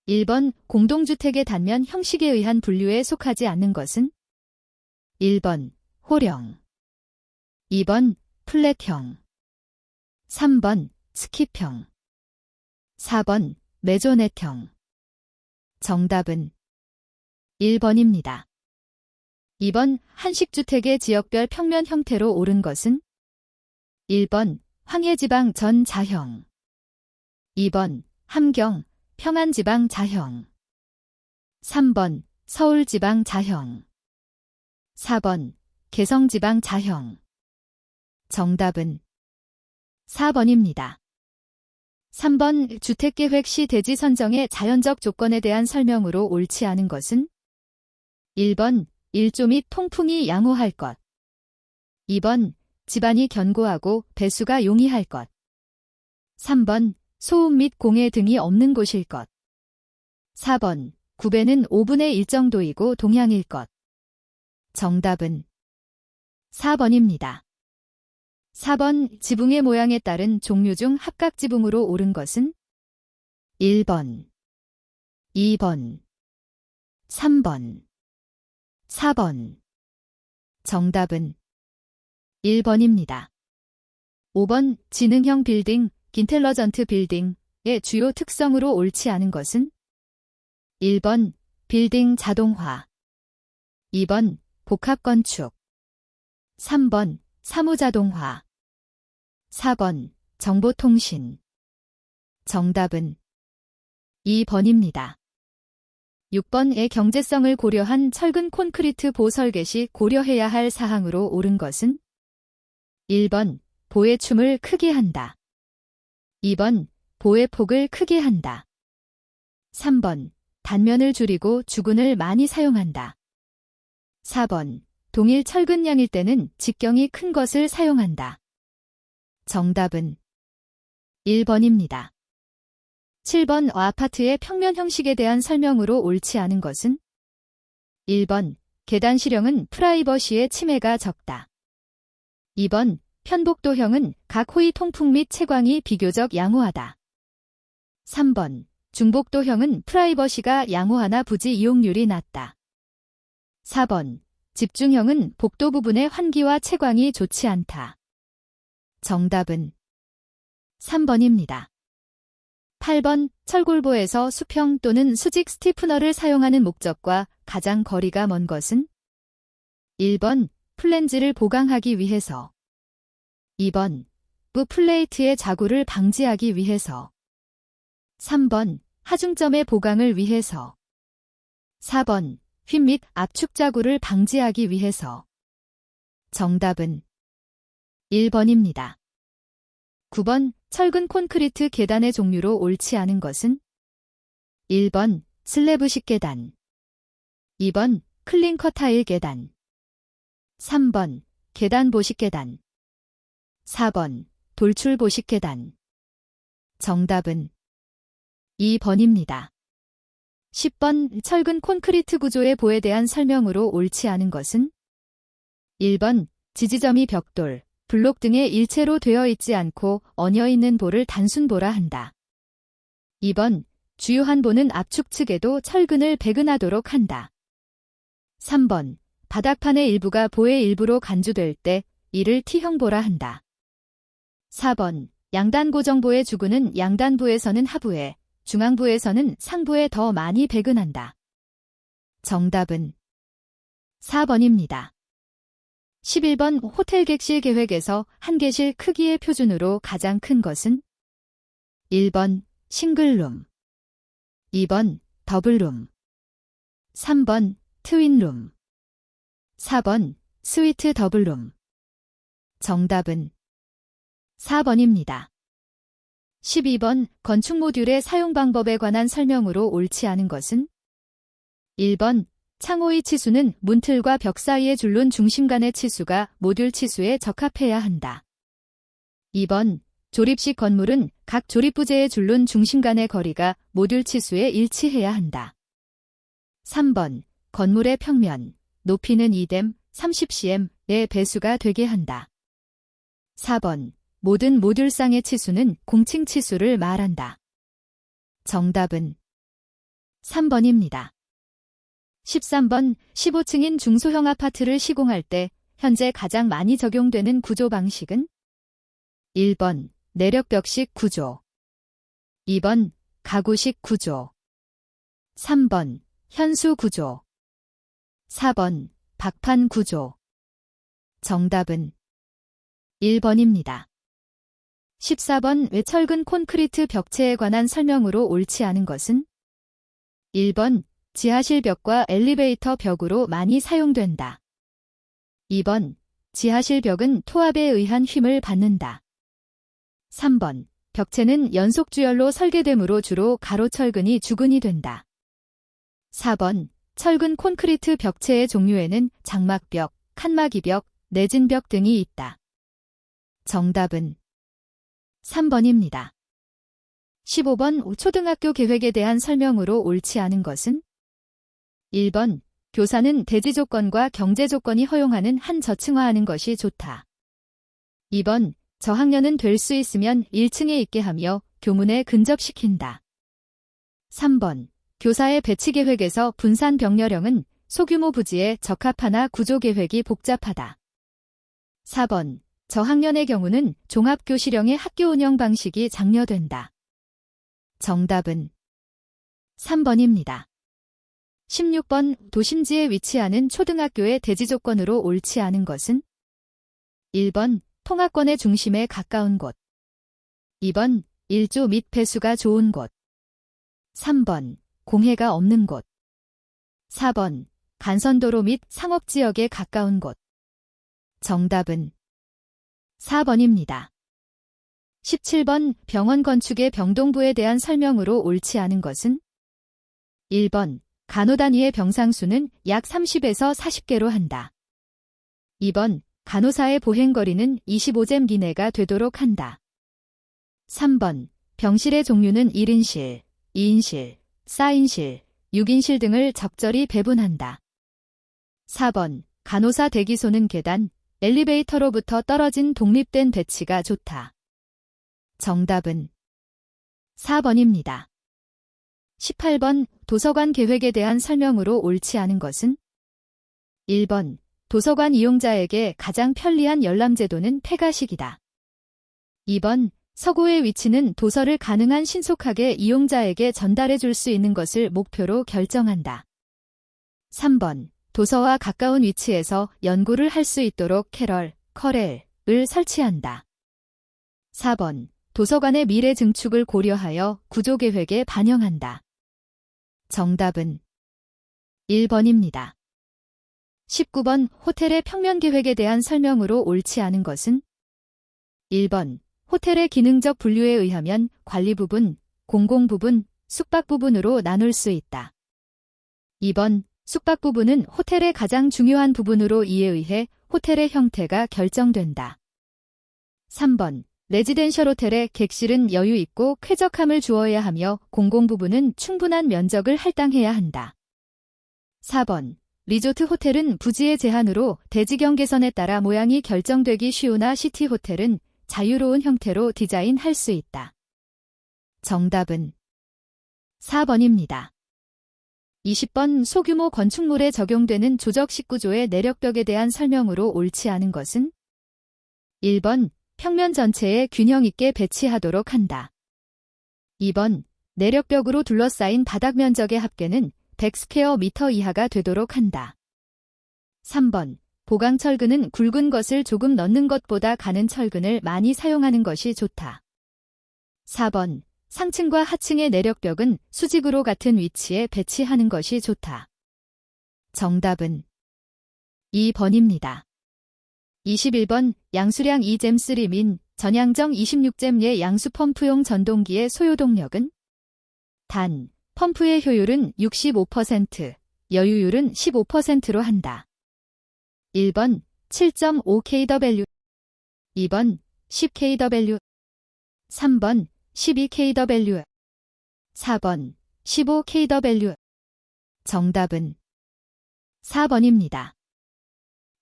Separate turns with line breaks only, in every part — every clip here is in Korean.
1번 공동주택의 단면 형식에 의한 분류에 속하지 않는 것은 1번 호령, 2번 플랫형, 3번 스킵형, 4번 메조넷형. 정답은 1번입니다. 2번 한식주택의 지역별 평면 형태로 옳은 것은 1번 황해지방 전자형, 2번 함경 평안지방 자형, 3번 서울지방 자형, 4번 개성지방 자형. 정답은 4번입니다. 3번 주택계획 시 대지 선정의 자연적 조건에 대한 설명으로 옳지 않은 것은 1번 일조 및 통풍이 양호할 것, 2번 집안이 견고하고 배수가 용이할 것, 3번 소음 및 공해 등이 없는 곳일 것, 4번 구배는 5분의 1 정도이고 동향일 것. 정답은 4번입니다. 4번 지붕의 모양에 따른 종류 중 합각 지붕으로 옳은 것은 1번, 2번, 3번, 4번. 정답은 1번입니다. 5번 지능형 빌딩, 인텔러전트 빌딩의 주요 특성으로 옳지 않은 것은 1번 빌딩 자동화, 2번 복합건축, 3번 사무자동화, 4번 정보통신. 정답은 2번입니다. 6번의 경제성을 고려한 철근 콘크리트 보 설계 시 고려해야 할 사항으로 옳은 것은 1번 보의 춤을 크게 한다, 2번 보의 폭을 크게 한다, 3번 단면을 줄이고 주근을 많이 사용한다, 4번 동일 철근량일 때는 직경이 큰 것을 사용한다. 정답은 1번입니다. 7번 아파트의 평면 형식에 대한 설명으로 옳지 않은 것은 1번 계단 실형은 프라이버시의 침해가 적다, 2번 편복도형은 각 호의 통풍 및 채광이 비교적 양호하다, 3번 중복도형은 프라이버시가 양호하나 부지 이용률이 낮다, 4번 집중형은 복도 부분의 환기와 채광이 좋지 않다. 정답은 3번입니다. 8번 철골보에서 수평 또는 수직 스티프너를 사용하는 목적과 가장 거리가 먼 것은 1번 플랜지를 보강하기 위해서, 2번 부 플레이트의 자구를 방지하기 위해서, 3번 하중점의 보강을 위해서, 4번 휨 및 압축 자구를 방지하기 위해서. 정답은 1번입니다. 9번 철근 콘크리트 계단의 종류로 옳지 않은 것은 1번 슬래브식 계단, 2번 클링커 타일 계단, 3번 계단 보식 계단, 4번 돌출 보식 계단. 정답은 2번입니다. 10번 철근 콘크리트 구조의 보에 대한 설명으로 옳지 않은 것은 1번 지지점이 벽돌, 블록 등의 일체로 되어 있지 않고 얹어 있는 보를 단순보라 한다. 2번 주요한 보는 압축 측에도 철근을 배근하도록 한다. 3번 바닥판의 일부가 보의 일부로 간주될 때 이를 T형보라 한다. 4번 양단 고정보의 주근은 양단부에서는 하부에, 중앙부에서는 상부에 더 많이 배근한다. 정답은 4번입니다. 11번 호텔 객실 계획에서 한 객실 크기의 표준으로 가장 큰 것은 1번 싱글룸, 2번 더블룸, 3번 트윈룸, 4번 스위트 더블룸. 정답은 4번입니다. 12번 건축 모듈의 사용 방법에 관한 설명으로 옳지 않은 것은 1번 창호의 치수는 문틀과 벽 사이의 줄눈 중심 간의 치수가 모듈 치수에 적합해야 한다. 2번 조립식 건물은 각 조립부재의 줄눈 중심 간의 거리가 모듈 치수에 일치해야 한다. 3번 건물의 평면, 높이는 2댐 30cm의 배수가 되게 한다. 4번 모든 모듈상의 치수는 공칭 치수를 말한다. 정답은 3번입니다. 13번 15층인 중소형 아파트를 시공할 때 현재 가장 많이 적용되는 구조 방식은? 1번 내력벽식 구조, 2번 가구식 구조, 3번 현수 구조, 4번 박판 구조. 정답은 1번입니다. 14번 왜 철근 콘크리트 벽체에 관한 설명으로 옳지 않은 것은? 1번 지하실 벽과 엘리베이터 벽으로 많이 사용된다. 2번 지하실 벽은 토압에 의한 힘을 받는다. 3번 벽체는 연속주열로 설계되므로 주로 가로철근이 주근이 된다. 4번 철근 콘크리트 벽체의 종류에는 장막벽, 칸막이벽, 내진벽 등이 있다. 정답은 3번입니다. 15번 초등학교 계획에 대한 설명으로 옳지 않은 것은? 1번 교사는 대지 조건과 경제 조건이 허용하는 한 저층화하는 것이 좋다. 2번 저학년은 될 수 있으면 1층에 있게 하며 교문에 근접시킨다. 3번 교사의 배치 계획에서 분산 병렬형은 소규모 부지에 적합하나 구조 계획이 복잡하다. 4번 저학년의 경우는 종합교실형의 학교 운영 방식이 장려된다. 정답은 3번입니다. 16번 도심지에 위치하는 초등학교의 대지 조건으로 옳지 않은 것은? 1번 통학권의 중심에 가까운 곳, 2번 일조 및 배수가 좋은 곳, 3번 공해가 없는 곳, 4번 간선도로 및 상업지역에 가까운 곳. 정답은 4번입니다. 17번 병원 건축의 병동부에 대한 설명으로 옳지 않은 것은? 1번 간호 단위의 병상수는 약 30에서 40개로 한다. 2번 간호사의 보행거리는 25잼 이내가 되도록 한다. 3번 병실의 종류는 1인실, 2인실, 4인실, 6인실 등을 적절히 배분한다. 4번 간호사 대기소는 계단, 엘리베이터로부터 떨어진 독립된 배치가 좋다. 정답은 4번입니다. 18번 도서관 계획에 대한 설명으로 옳지 않은 것은? 1번 도서관 이용자에게 가장 편리한 열람제도는 폐가식이다. 2번 서고의 위치는 도서를 가능한 신속하게 이용자에게 전달해 줄 수 있는 것을 목표로 결정한다. 3번 도서와 가까운 위치에서 연구를 할 수 있도록 캐럴, 커렐을 설치한다. 4번 도서관의 미래 증축을 고려하여 구조계획에 반영한다. 정답은 1번입니다. 19번 호텔의 평면 계획에 대한 설명으로 옳지 않은 것은? 1번 호텔의 기능적 분류에 의하면 관리 부분, 공공 부분, 숙박 부분으로 나눌 수 있다. 2번 숙박 부분은 호텔의 가장 중요한 부분으로 이에 의해 호텔의 형태가 결정된다. 3번 레지덴셜 호텔의 객실은 여유 있고 쾌적함을 주어야 하며 공공 부분은 충분한 면적을 할당해야 한다. 4번 리조트 호텔은 부지의 제한으로 대지 경계선에 따라 모양이 결정되기 쉬우나 시티 호텔은 자유로운 형태로 디자인할 수 있다. 정답은 4번입니다. 20번 소규모 건축물에 적용되는 조적식 구조의 내력벽에 대한 설명으로 옳지 않은 것은? 1번 평면 전체에 균형 있게 배치하도록 한다. 2번 내력벽으로 둘러싸인 바닥 면적의 합계는 100스퀘어 이하가 되도록 한다. 3번 보강철근은 굵은 것을 조금 넣는 것보다 가는 철근을 많이 사용하는 것이 좋다. 4번 상층과 하층의 내력벽은 수직으로 같은 위치에 배치하는 것이 좋다. 정답은 2번입니다. 21번 양수량 2잼 3민 전양정 26잼 예 양수 펌프용 전동기의 소요동력은? 단, 펌프의 효율은 65%, 여유율은 15%로 한다. 1번 7.5kW, 2번 10kW, 3번 12kW, 4번 15kW. 정답은 4번입니다.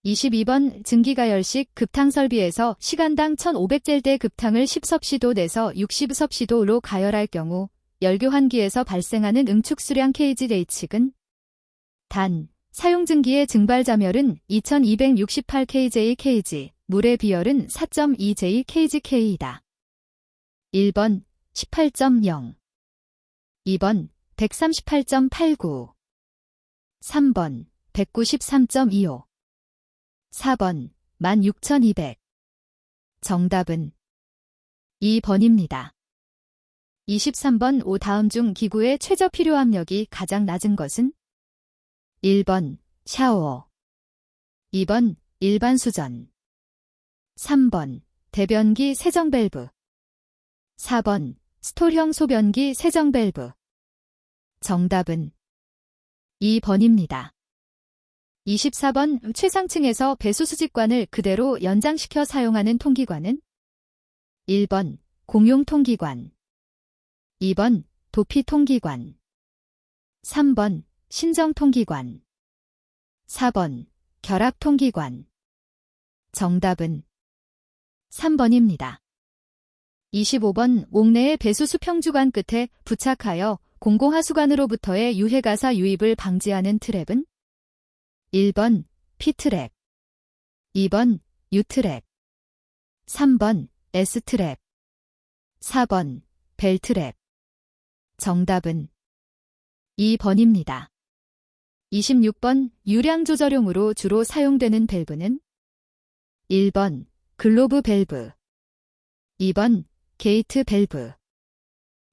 22번 증기가열식 급탕 설비에서 시간당 1500젤대 급탕을 10섭시도 내서 60섭시도로 가열할 경우 열교환기에서 발생하는 응축수량 kgH은 단, 사용증기의 증발자멸은 2268kJ/kg, 물의 비열은 4.2j/kgK이다. 1번 18.0 2번 138.89 3번 193.25 4번 16,200 정답은 2번입니다. 23번 5 다음 중 기구의 최저 필요 압력이 가장 낮은 것은 1번 샤워 2번 일반 수전 3번 대변기 세정 밸브 4번 스톨형 소변기 세정 밸브 정답은 2번입니다. 24번 최상층에서 배수 수직관을 그대로 연장시켜 사용하는 통기관은 1번 공용 통기관 2번 도피 통기관 3번 신정 통기관 4번 결합 통기관 정답은 3번입니다. 25번 옥내의 배수 수평주관 끝에 부착하여 공공하수관으로부터의 유해가사 유입을 방지하는 트랩은 1번 P트랩 2번 U트랩 3번 S트랩 4번 벨트랩 정답은 2번입니다. 26번 유량 조절용으로 주로 사용되는 밸브는 1번 글로브 밸브 2번 게이트 밸브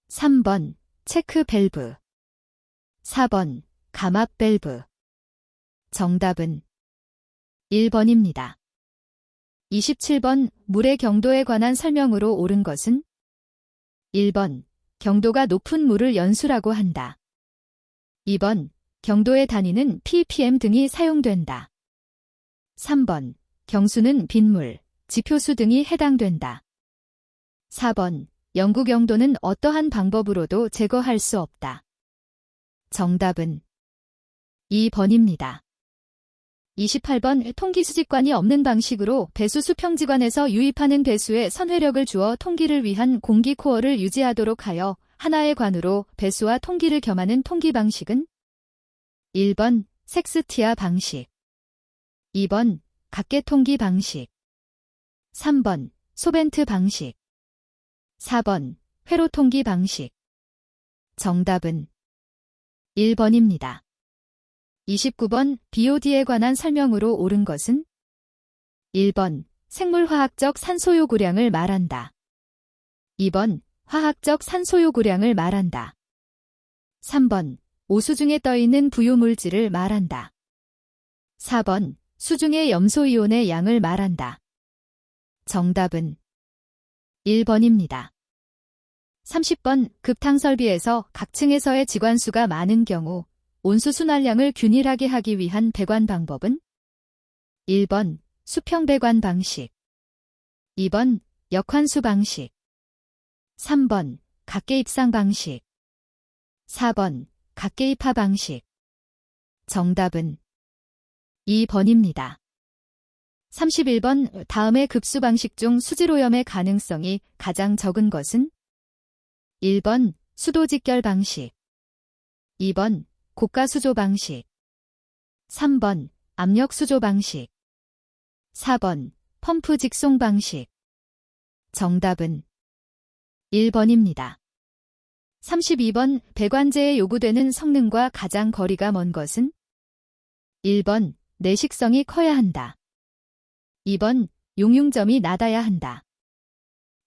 3번 체크 밸브 4번 감압 밸브 정답은 1번입니다. 27번 물의 경도에 관한 설명으로 옳은 것은 1번 경도가 높은 물을 연수라고 한다. 2번 경도의 단위는 ppm 등이 사용된다. 3번 경수는 빗물, 지표수 등이 해당된다. 4번 영구 경도는 어떠한 방법으로도 제거할 수 없다. 정답은 2번입니다. 28번 통기수직관이 없는 방식으로 배수 수평지관에서 유입하는 배수에 선회력을 주어 통기를 위한 공기 코어를 유지하도록 하여 하나의 관으로 배수와 통기를 겸하는 통기 방식은 1번 섹스티아 방식 2번 각계통기 방식 3번 소벤트 방식 4번 회로통기 방식 정답은 1번입니다. 29번 BOD에 관한 설명으로 옳은 것은 1번 생물화학적 산소 요구량을 말한다. 2번 화학적 산소 요구량을 말한다. 3번 오수중에 떠있는 부유물질을 말한다. 4번 수중의 염소이온의 양을 말한다. 정답은 1번입니다. 30번 급탕설비에서 각 층에서의 직관수가 많은 경우 온수 순환량을 균일하게 하기 위한 배관 방법은 1번 수평 배관 방식 2번 역환수 방식 3번 각계입상 방식 4번 각계입하 방식 정답은 2번입니다. 31번 다음의 급수 방식 중 수질오염의 가능성이 가장 적은 것은 1번 수도 직결 방식 2번 고가 수조 방식 3번 압력 수조 방식 4번 펌프 직송 방식 정답은 1번입니다. 32번 배관제에 요구되는 성능과 가장 거리가 먼 것은 1번 내식성이 커야 한다. 2번 용융점이 낮아야 한다.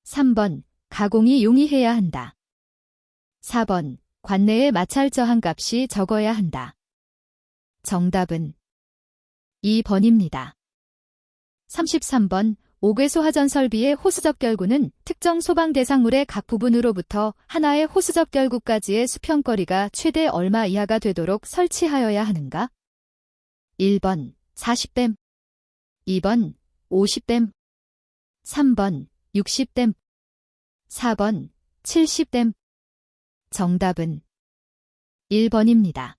3번 가공이 용이해야 한다. 4번 관내의 마찰 저항값이 적어야 한다. 정답은 2번입니다. 33번 옥외소화전 설비의 호수접결구는 특정 소방 대상물의 각 부분으로부터 하나의 호수접결구까지의 수평거리가 최대 얼마 이하가 되도록 설치하여야 하는가? 1번 40댐 2번 50댐 3번 60댐 4번 70댐 정답은 1번입니다.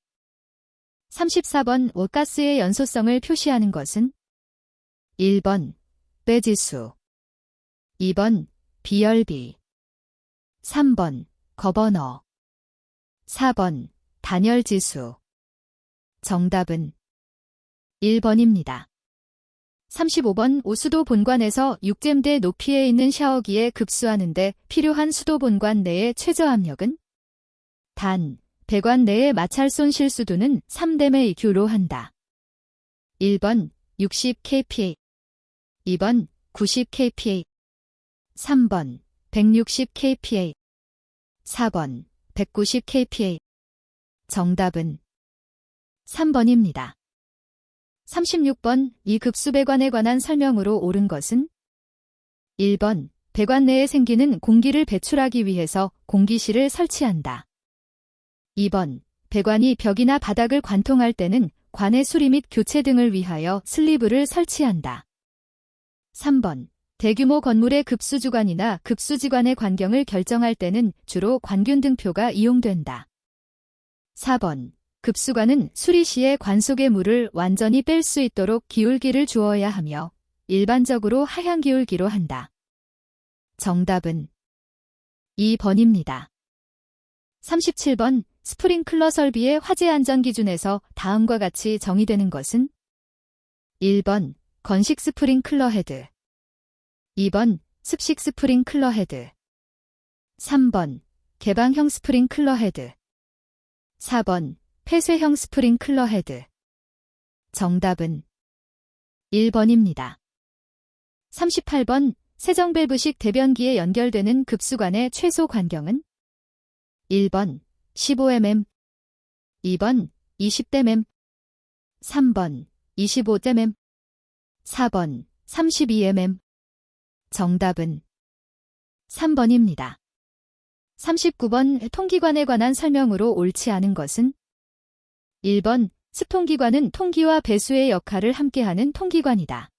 34번 워가스의 연소성을 표시하는 것은 1번 배지수 2번 비열비 3번 거버너 4번 단열지수. 정답은 1번입니다. 35번 오수도 본관에서 6잼대 높이에 있는 샤워기에 급수하는데 필요한 수도 본관 내의 최저 압력은? 단, 배관 내의 마찰손 실수도는 3댐의 EQ로 한다. 1번 60 kPa, 2번 90 kPa, 3번 160 kPa, 4번 190 kPa. 정답은 3번입니다. 36번 이 급수배관에 관한 설명으로 옳은 것은? 1번 배관 내에 생기는 공기를 배출하기 위해서 공기실을 설치한다. 2번 배관이 벽이나 바닥을 관통할 때는 관의 수리 및 교체 등을 위하여 슬리브를 설치한다. 3번 대규모 건물의 급수주관이나 급수지관의 관경을 결정할 때는 주로 관균등표가 이용된다. 4번 급수관은 수리 시에 관 속의 물을 완전히 뺄 수 있도록 기울기를 주어야 하며 일반적으로 하향 기울기로 한다. 정답은 2번입니다. 37번 스프링클러 설비의 화재 안전 기준에서 다음과 같이 정의되는 것은? 1번 건식 스프링클러 헤드, 2번 습식 스프링클러 헤드, 3번 개방형 스프링클러 헤드, 4번 폐쇄형 스프링클러 헤드. 정답은 1번입니다. 38번 세정밸브식 대변기에 연결되는 급수관의 최소 관경은? 1번 15mm, 2번 20mm, 3번 25mm, 4번 32mm. 정답은 3번입니다. 39번 통기관에 관한 설명으로 옳지 않은 것은? 1번 습통기관은 통기와 배수의 역할을 함께하는 통기관이다.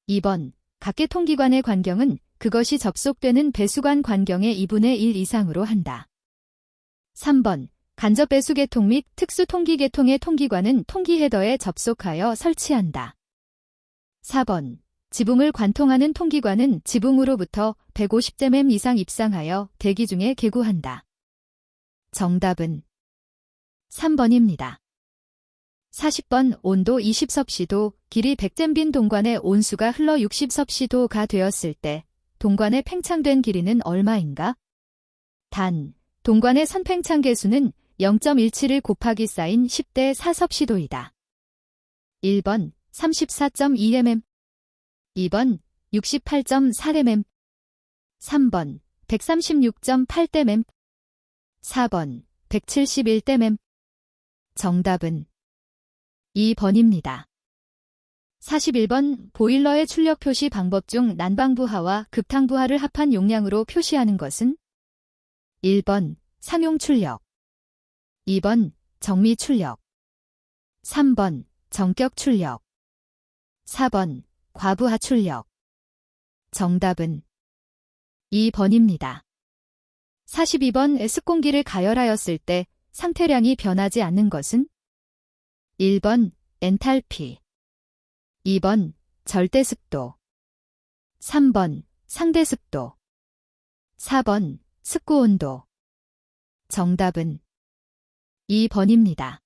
2번 각계 통기관의 관경은 그것이 접속되는 배수관 관경의 2분의 1 이상으로 한다. 3번 간접 배수 계통 및 특수 통기 계통의 통기관은 통기 헤더에 접속하여 설치한다. 4번 지붕을 관통하는 통기관은 지붕으로부터 150제곱 이상 입상하여 대기 중에 개구한다. 정답은 3번입니다. 40번 온도 20섭씨도 길이 100잼빈 동관의 온수가 흘러 60섭씨도가 되었을 때 동관의 팽창된 길이는 얼마인가? 단, 동관의 선팽창 계수는 0.17을 곱하기 쌓인 10대 4섭씨도이다. 1번 34.2mm, 2번 68.4mm, 3번 136.8mm, 4번 171mm. 정답은 2번입니다. 41번 보일러의 출력 표시 방법 중 난방부하와 급탕부하를 합한 용량으로 표시하는 것은? 1번 상용 출력, 2번 정미 출력, 3번 정격 출력, 4번 과부하 출력. 정답은 2번입니다. 42번 습공기를 가열하였을 때 상태량이 변하지 않는 것은? 1번 엔탈피, 2번 절대습도, 3번 상대습도, 4번 습구온도. 정답은 2번입니다.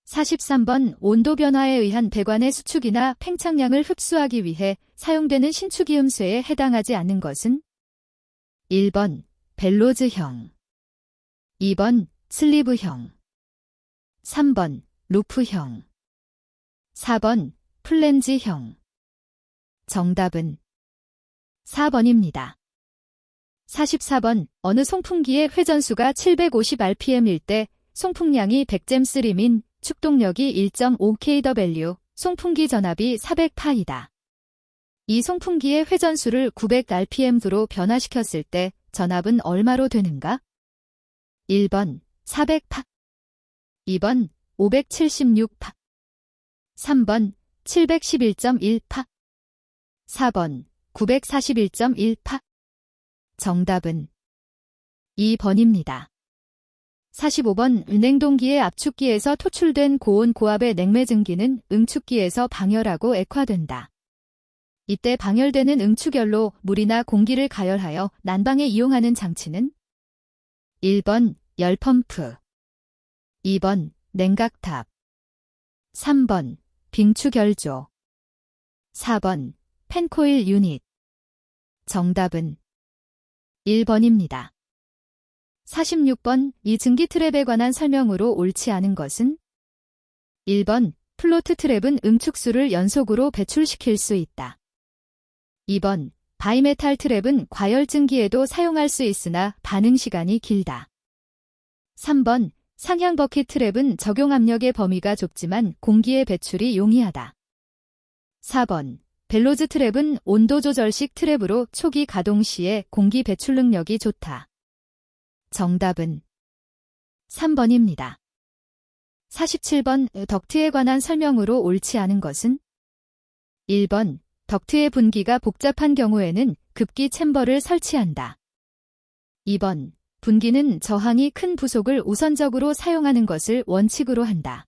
43번 온도 변화에 의한 배관의 수축이나 팽창량을 흡수하기 위해 사용되는 신축이음쇠에 해당하지 않는 것은? 1번 벨로즈형, 2번 슬리브형, 3번 루프형, 4번 플랜지형. 정답은 4번입니다. 44번 어느 송풍기의 회전수가 750rpm일 때 송풍량이 100잼3민 축동력이 1.5kW, 송풍기 전압이 400파이다. 이 송풍기의 회전수를 900rpm으로 변화시켰을 때 전압은 얼마로 되는가? 1번 400파, 2번 576파, 3번 711.1파, 4번 941.1파. 정답은 2번입니다. 45번 냉동기의 압축기에서 토출된 고온 고압의 냉매증기는 응축기에서 방열하고 액화된다. 이때 방열되는 응축열로 물이나 공기를 가열하여 난방에 이용하는 장치는? 1번 열펌프. 2번 냉각탑. 3번 빙추결조. 4번 펜코일 유닛. 정답은 1번입니다. 46번 이 증기 트랩에 관한 설명으로 옳지 않은 것은 1번 플로트 트랩은 응축수를 연속으로 배출시킬 수 있다. 2번 바이메탈 트랩은 과열 증기에도 사용할 수 있으나 반응 시간이 길다. 3번 상향 버킷 트랩은 적용 압력의 범위가 좁지만 공기의 배출이 용이하다. 4번 벨로즈 트랩은 온도 조절식 트랩으로 초기 가동 시에 공기 배출 능력이 좋다. 정답은 3번입니다. 47번 덕트에 관한 설명으로 옳지 않은 것은 1번 덕트의 분기가 복잡한 경우에는 급기 챔버를 설치한다. 2번 분기는 저항이 큰 부속을 우선적으로 사용하는 것을 원칙으로 한다.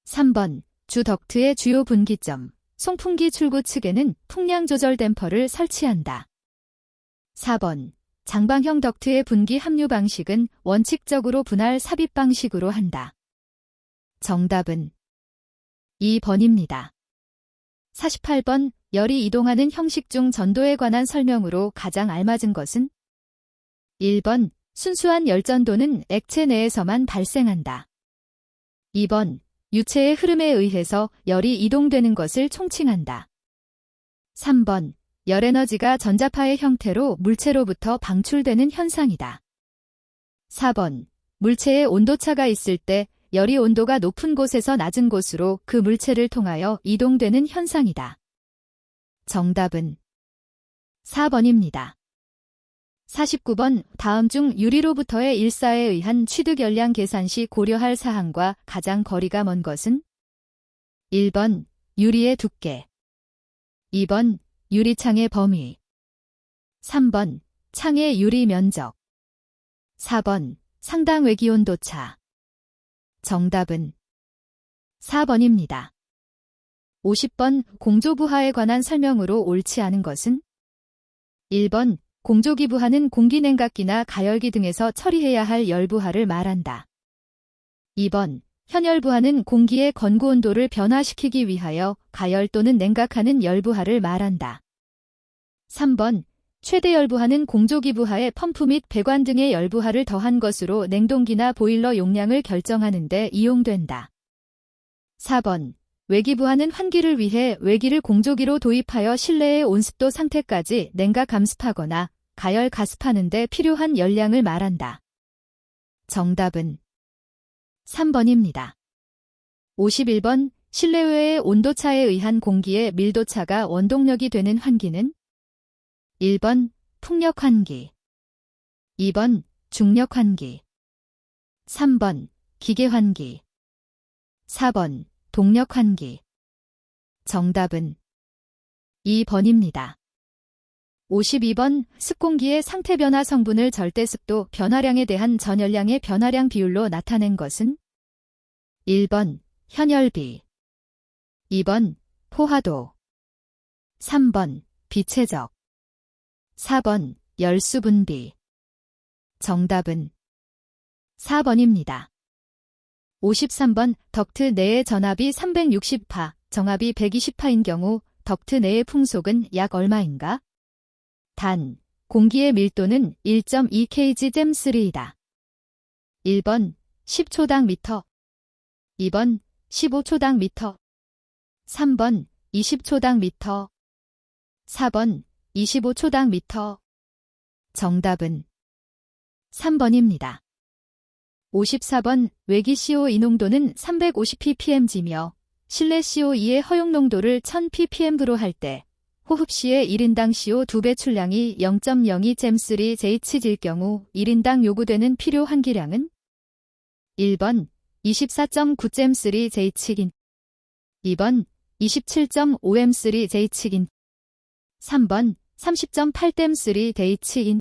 3번 주 덕트의 주요 분기점, 송풍기 출구 측에는 풍량 조절 댐퍼를 설치한다. 4번 장방형 덕트의 분기 합류 방식은 원칙적으로 분할 삽입 방식으로 한다. 정답은 2번입니다. 48번 열이 이동하는 형식 중 전도에 관한 설명으로 가장 알맞은 것은 1번 순수한 열전도는 액체 내에서만 발생한다. 2번 유체의 흐름에 의해서 열이 이동되는 것을 총칭한다. 3번 열에너지가 전자파의 형태로 물체로부터 방출되는 현상이다. 4번 물체의 온도차가 있을 때 열이 온도가 높은 곳에서 낮은 곳으로 그 물체를 통하여 이동되는 현상이다. 정답은 4번입니다. 49번 다음 중 유리로부터의 일사에 의한 취득 열량 계산 시 고려할 사항과 가장 거리가 먼 것은 1번 유리의 두께. 2번 유리창의 범위. 3번 창의 유리 면적. 4번 상당 외기 온도차. 정답은 4번입니다. 50번 공조부하에 관한 설명으로 옳지 않은 것은 1번 공조기부하는 공기냉각기나 가열기 등에서 처리해야 할 열부하를 말한다. 2번 현열부하는 공기의 건구온도를 변화시키기 위하여 가열 또는 냉각하는 열부하를 말한다. 3번 최대 열부하는 공조기부하에 펌프 및 배관 등의 열부하를 더한 것으로 냉동기나 보일러 용량을 결정하는 데 이용된다. 4번 외기부하는 환기를 위해 외기를 공조기로 도입하여 실내의 온습도 상태까지 냉각 감습하거나 가열 가습하는 데 필요한 열량을 말한다. 정답은 3번입니다. 51번 실내외의 온도차에 의한 공기의 밀도차가 원동력이 되는 환기는 1번 풍력환기. 2번 중력환기. 3번 기계환기. 4번 동력환기. 정답은 2번입니다. 52번 습공기의 상태 변화 성분을 절대습도 변화량에 대한 전열량의 변화량 비율로 나타낸 것은 1번 현열비. 2번 포화도. 3번 비체적. 4번 열수분비. 정답은 4번입니다. 53번 덕트 내의 전압이 360파, 정압이 120파인 경우 덕트 내의 풍속은 약 얼마인가? 단, 공기의 밀도는 1.2kg/3이다. 1번 10초당 미터. 2번 15초당 미터. 3번 20초당 미터. 4번 25초당 미터. 정답은 3번입니다. 54번 외기 CO2 농도는 350ppmg며 실내 CO2의 허용 농도를 1000ppm으로 할 때 호흡 시에 1인당 CO 두 배출량이 0.02g/Hg일 경우 1인당 요구되는 필요 환기량은 1번 24.9g/Hg. 2번 27.5m/Hg. 3번 30.8g/Hg.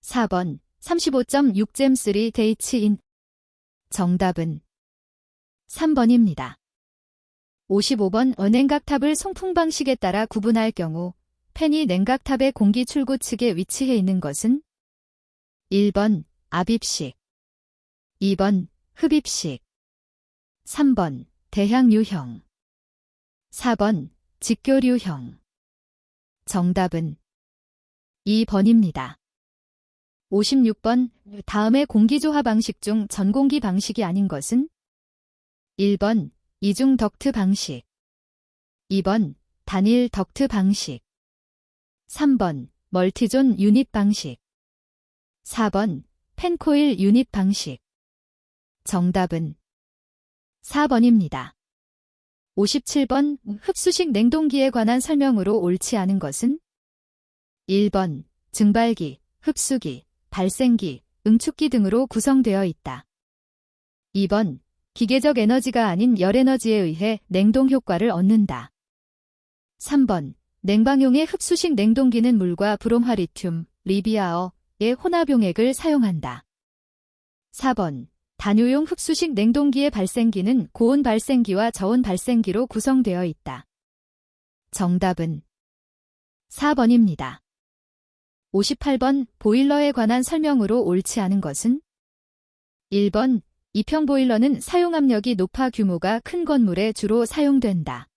4번 35.6g/Hg. 정답은 3번입니다. 55번 냉각탑을 송풍 방식에 따라 구분할 경우 팬이 냉각탑의 공기 출구 측에 위치해 있는 것은 1번 압입식. 2번 흡입식. 3번 대향유형. 4번 직교류형. 정답은 2번입니다. 56번 다음의 공기조화 방식 중 전공기 방식이 아닌 것은? 1번 이중 덕트 방식. 2번 단일 덕트 방식. 3번 멀티존 유닛 방식. 4번 펜코일 유닛 방식. 정답은 4번입니다. 57번 흡수식 냉동기에 관한 설명으로 옳지 않은 것은? 1번 증발기, 흡수기, 발생기, 응축기 등으로 구성되어 있다. 2번 기계적 에너지가 아닌 열에너지에 의해 냉동 효과를 얻는다. 3번 냉방용의 흡수식 냉동기는 물과 브롬화리튬, 리비아어의 혼합용액을 사용한다. 4번 단유용 흡수식 냉동기의 발생기는 고온 발생기와 저온 발생기로 구성되어 있다. 정답은 4번입니다. 58번 보일러에 관한 설명으로 옳지 않은 것은? 1번 이평 보일러는 사용압력이 높아 규모가 큰 건물에 주로 사용된다.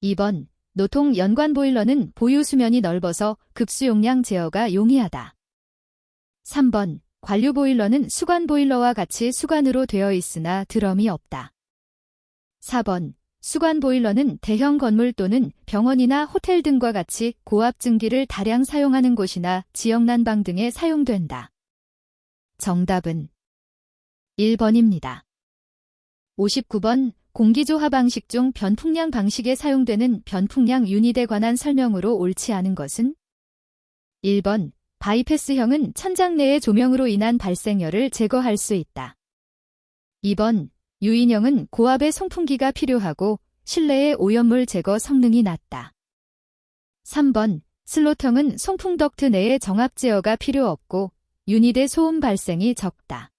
2번 노통 연관 보일러는 보유 수면이 넓어서 급수 용량 제어가 용이하다. 3번 관류 보일러는 수관 보일러와 같이 수관으로 되어 있으나 드럼이 없다. 4번 수관 보일러는 대형 건물 또는 병원이나 호텔 등과 같이 고압 증기를 다량 사용하는 곳이나 지역 난방 등에 사용된다. 정답은 1번입니다. 59번 공기조화 방식 중 변풍량 방식에 사용되는 변풍량 유닛에 관한 설명으로 옳지 않은 것은? 1번 바이패스형은 천장 내의 조명으로 인한 발생열을 제거할 수 있다. 2번 유인형은 고압의 송풍기가 필요하고 실내의 오염물 제거 성능이 낮다. 3번 슬롯형은 송풍 덕트 내의 정압 제어가 필요 없고 유닛의 소음 발생이 적다.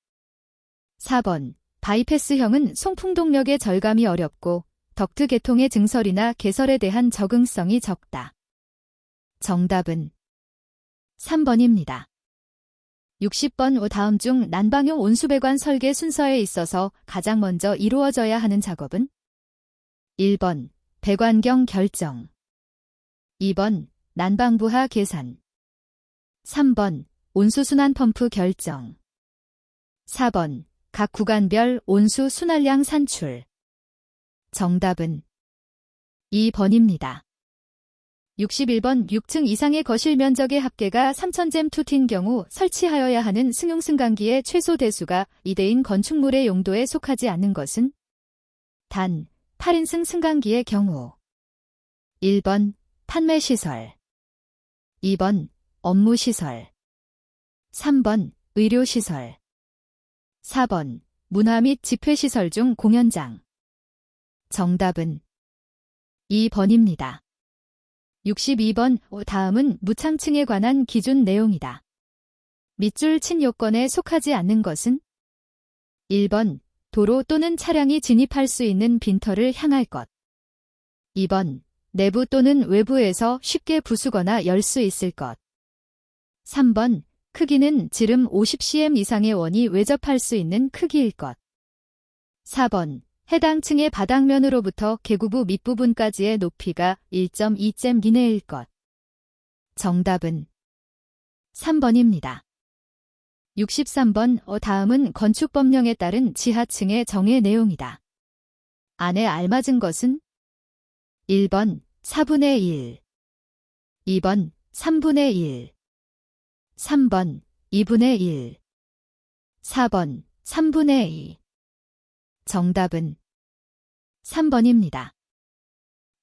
4번 바이패스형은 송풍 동력의 절감이 어렵고 덕트 개통의 증설이나 개설에 대한 적응성이 적다. 정답은 3번입니다. 60번 다음 중 난방용 온수배관 설계 순서에 있어서 가장 먼저 이루어져야 하는 작업은? 1번 배관경 결정. 2번 난방부하 계산. 3번 온수순환 펌프 결정. 4번 각 구간별 온수 순환량 산출. 정답은 2번입니다. 61번 6층 이상의 거실 면적의 합계가 3000잼 투트인 경우 설치하여야 하는 승용 승강기의 최소 대수가 2대인 건축물의 용도에 속하지 않는 것은? 단 8인승 승강기의 경우. 1번 판매시설. 2번 업무시설. 3번 의료시설. 4번 문화 및 집회시설 중 공연장. 정답은 2번입니다. 62번 다음은 무창층에 관한 기준 내용이다. 밑줄 친 요건에 속하지 않는 것은? 1번 도로 또는 차량이 진입할 수 있는 빈터를 향할 것. 2번 내부 또는 외부에서 쉽게 부수거나 열 수 있을 것. 3번 크기는 지름 50cm 이상의 원이 외접할 수 있는 크기일 것. 4번 해당 층의 바닥면으로부터 계구부 밑부분까지의 높이가 1.2잼 이내일 것. 정답은 3번입니다. 63번 다음은 건축법령에 따른 지하층의 정의 내용이다. 안에 알맞은 것은? 1번 4분의 1. 2번 3분의 1. 3번 2분의 1. 4번 3분의 2. 정답은 3번입니다.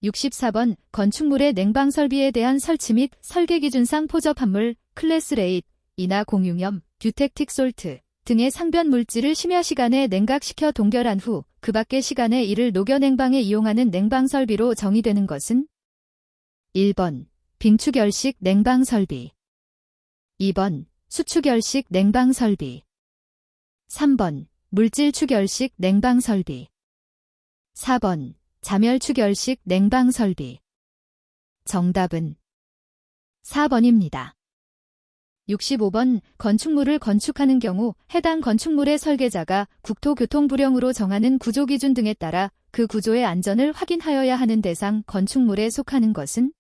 64번 건축물의 냉방 설비에 대한 설치 및 설계 기준상 포접합물, 클래스 레잇, 이나 공유염, 뷰텍틱 솔트 등의 상변 물질을 심야 시간에 냉각시켜 동결한 후 그 밖의 시간에 이를 녹여 냉방에 이용하는 냉방 설비로 정의되는 것은? 1번 빙추결식 냉방 설비. 2번 수추결식 냉방 설비. 3번 물질 추결식 냉방 설비. 4번 자멸 추결식 냉방 설비. 정답은 4번입니다. 65번 건축물을 건축하는 경우 해당 건축물의 설계자가 국토교통부령으로 정하는 구조기준 등에 따라 그 구조의 안전을 확인하여야 하는 대상 건축물에 속하는 것은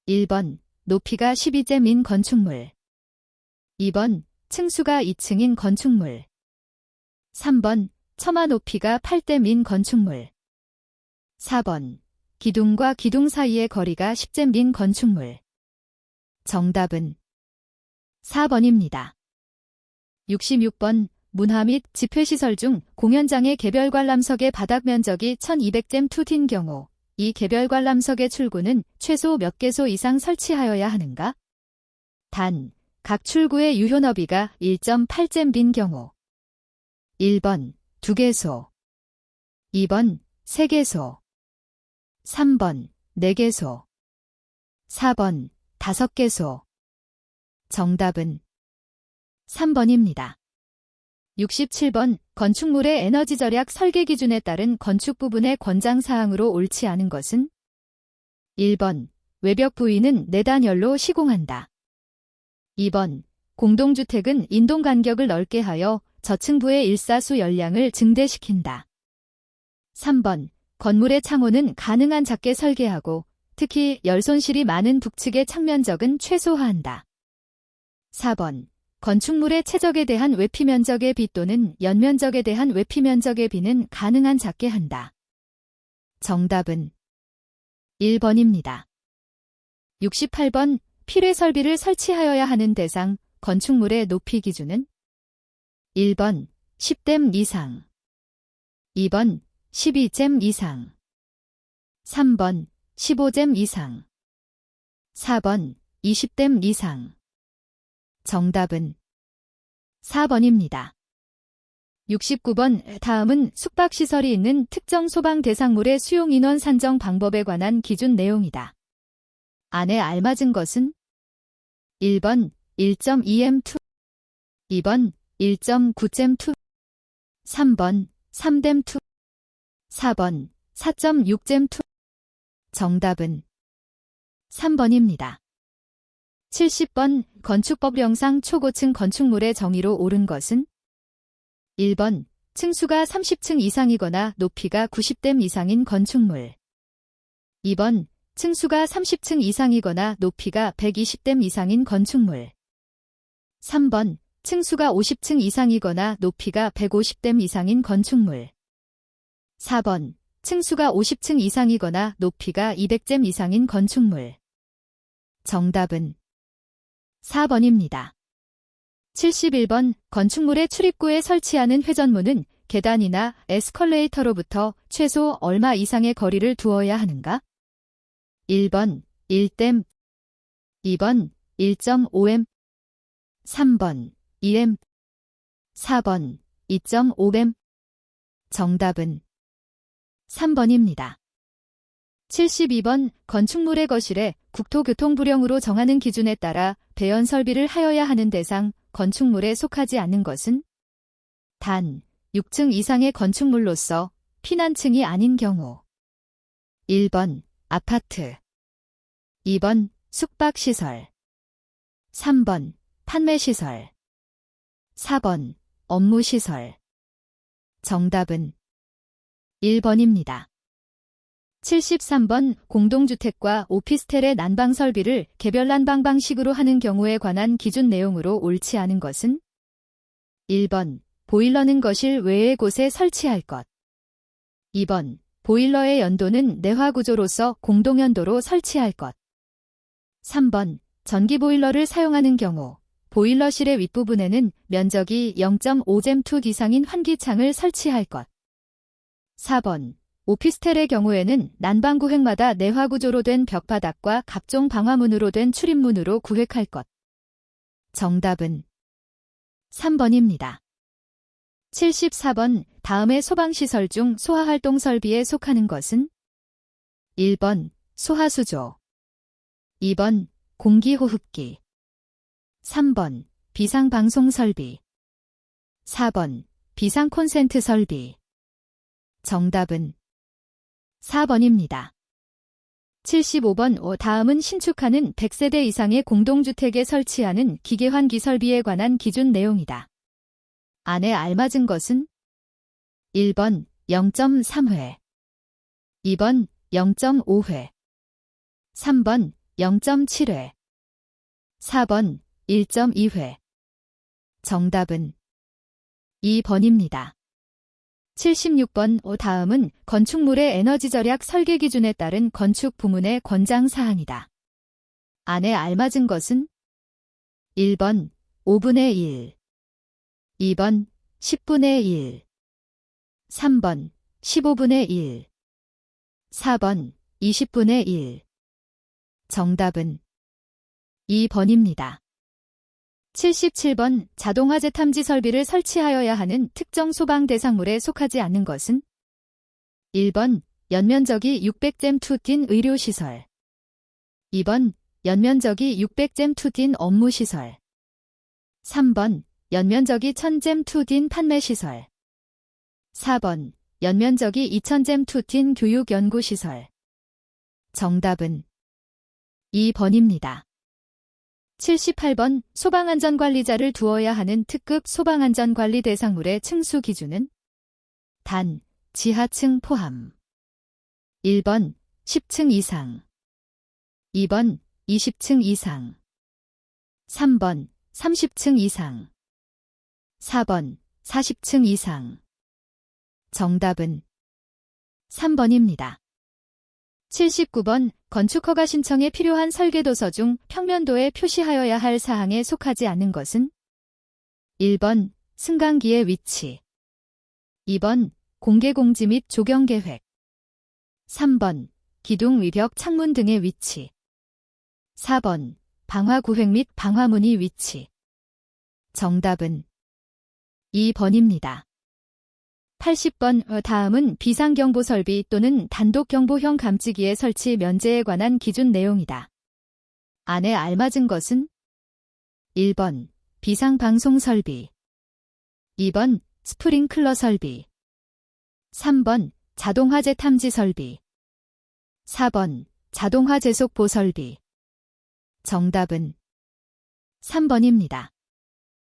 1번 높이가 12제인 건축물 2번 층수가 2층인 건축물 3번 처마 높이가 8대인 건축물 4번 기둥과 기둥 사이의 거리가 10제인 건축물 정답은 4번입니다. 66번 문화 및 집회시설 중 공연장의 개별 관람석의 바닥 면적이 1200잼 투인 경우 이 개별 관람석의 출구는 최소 몇 개소 이상 설치하여야 하는가? 단, 각 출구의 유효 너비가 1.8잼인 경우 1번 2개소 2번 3개소 3번 4개소 4번 5개소 정답은 3번입니다. 67번 건축물의 에너지 절약 설계 기준에 따른 건축 부분의 권장사항으로 옳지 않은 것은 1번 외벽 부위는 내단열로 시공한다. 2번 공동주택은 인동 간격을 넓게 하여 저층부의 일사수 열량을 증대시킨다. 3번 건물의 창호는 가능한 작게 설계하고 특히 열 손실이 많은 북측의 창면적은 최소화한다. 4번 건축물의 최적에 대한 외피 면적의 비 또는 연면적에 대한 외피 면적의 비는 가능한 작게 한다. 정답은 1번입니다. 68번 필요 설비를 설치하여야 하는 대상 건축물의 높이 기준은 1번 10댐 이상 2번 12잼 이상 3번 15잼 이상 4번 20댐 이상 정답은 4번입니다. 69번 다음은 숙박시설이 있는 특정 소방 대상물의 수용인원 산정 방법에 관한 기준 내용이다. 안에 알맞은 것은 1번 1.2M2 2번 1.9잼2 3번 3댐2 4번 4.6잼2 정답은 3번입니다. 70번 건축법령상 초고층 건축물의 정의로 옳은 것은 1번 층수가 30층 이상이거나 높이가 90댐 이상인 건축물 2번 층수가 30층 이상이거나 높이가 120댐 이상인 건축물 3번 층수가 50층 이상이거나 높이가 150댐 이상인 건축물 4번 층수가 50층 이상이거나 높이가 200잼 이상인 건축물 정답은 4번입니다. 71번 건축물의 출입구에 설치하는 회전문은 계단이나 에스컬레이터로부터 최소 얼마 이상의 거리를 두어야 하는가? 1번 1댐 2번 1.5M 3번 2M 4번 2.5M 정답은 3번입니다. 72번 건축물의 거실에 국토교통부령으로 정하는 기준에 따라 배연 설비를 하여야 하는 대상 건축물에 속하지 않는 것은 단 6층 이상의 건축물로서 피난층이 아닌 경우 1번 아파트 2번 숙박시설 3번 판매시설 4번 업무시설 정답은 1번입니다. 73번 공동주택과 오피스텔의 난방 설비를 개별 난방 방식으로 하는 경우에 관한 기준 내용으로 옳지 않은 것은 1번 보일러는 거실 외의 곳에 설치할 것 2번 보일러의 연도는 내화구조로서 공동연도로 설치할 것 3번 전기 보일러를 사용하는 경우 보일러실의 윗부분에는 면적이 0.5잼2 이상인 환기창을 설치할 것 4번 오피스텔의 경우에는 난방 구획마다 내화구조로 된 벽바닥과 각종 방화문으로 된 출입문으로 구획할 것. 정답은 3번입니다. 74번 다음의 소방시설 중 소화활동 설비에 속하는 것은 1번 소하수조 2번 공기호흡기 3번 비상방송 설비 4번 비상콘센트 설비 정답은 4번입니다. 75번 다음은 신축하는 100세대 이상의 공동주택에 설치하는 기계환기 설비에 관한 기준 내용이다. 안에 알맞은 것은 1번 0.3회, 2번 0.5회, 3번 0.7회, 4번 1.2회. 정답은 2번입니다. 76번 다음은 건축물의 에너지 절약 설계 기준에 따른 건축 부문의 권장 사항이다. 안에 알맞은 것은 1번 5분의 1, 2번 10분의 1, 3번 15분의 1, 4번 20분의 1. 정답은 2번입니다. 77번 자동화재 탐지 설비를 설치하여야 하는 특정 소방 대상물에 속하지 않는 것은 1번 연면적이 600잼 뛴 의료시설, 2번 연면적이 600잼 뛴 업무시설, 3번 연면적이 1000잼 뛴 판매시설, 4번 연면적이 2000잼 뛴 교육연구시설. 정답은 2번입니다. 78번 소방안전관리자를 두어야 하는 특급 소방안전관리 대상물의 층수 기준은 단, 지하층 포함. 1번 10층 이상, 2번 20층 이상, 3번 30층 이상, 4번 40층 이상. 정답은 3번입니다. 79번 건축허가 신청에 필요한 설계도서 중 평면도에 표시하여야 할 사항에 속하지 않는 것은 1번 승강기의 위치, 2번 공개공지 및 조경계획, 3번 기둥 위벽 창문 등의 위치, 4번 방화구획 및 방화문의 위치. 정답은 2번입니다. 80번 다음은 비상경보 설비 또는 단독경보형 감지기의 설치 면제에 관한 기준 내용이다. 안에 알맞은 것은 1번 비상방송 설비, 2번 스프링클러 설비, 3번 자동화재 탐지 설비, 4번 자동화 제속보 설비. 정답은 3번입니다.